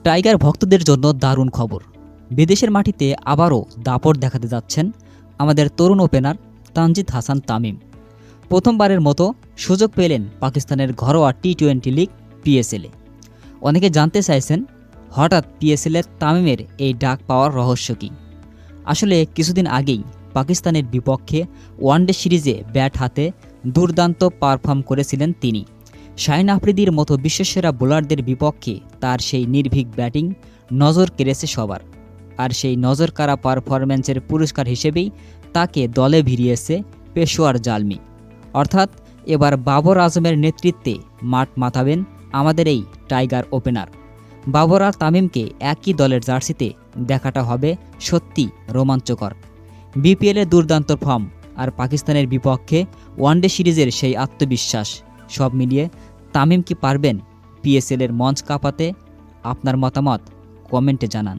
Tiger ভক্তদের জন্য দারুণ খবর। বিদেশের মাটিতে আবারও দাপট দেখাতে যাচ্ছেন আমাদের তরুণ ওপেনার তানজিদ হাসান তামিম। প্রথমবারের মতো সুযোগ পেলেন পাকিস্তানের ঘরোয়া টি-20 লিগ পিএসএলে। অনেকে জানতে চাইছেন হঠাৎ পিএসএলের তামিমের এই ডাক পাওয়ার রহস্য কী। আসলে কিছুদিন আগেই পাকিস্তানের বিপক্ষে ওয়ানডে সিরিজে ব্যাট হাতে দুর্দান্ত পারফর্ম করেছিলেন তিনি। শাহিন আফ্রিদির মতো বিশ্বসেরা বোলারদের বিপক্ষে তার সেই নির্ভীক ব্যাটিং নজর কেড়েছে সবার। আর সেই নজরকাড়া পারফরম্যান্সের পুরস্কার হিসেবেই তাকে দলে ভিড়িয়েছে পেশোয়ার জালমি। অর্থাৎ এবার বাবর আজমের নেতৃত্বে মাঠ মাতাবেন আমাদের এই টাইগার ওপেনার। বাবর আর তামিমকে একই দলের জার্সিতে দেখাটা হবে সত্যি রোমাঞ্চকর। বিপিএলের দুর্দান্ত ফর্ম আর পাকিস্তানের বিপক্ষে ওয়ানডে সিরিজের সেই আত্মবিশ্বাস, সব মিলিয়ে তামিম কি পারবেন পিএসএলের মঞ্চ কাঁপাতে? আপনার মতামত কমেন্টে জানান।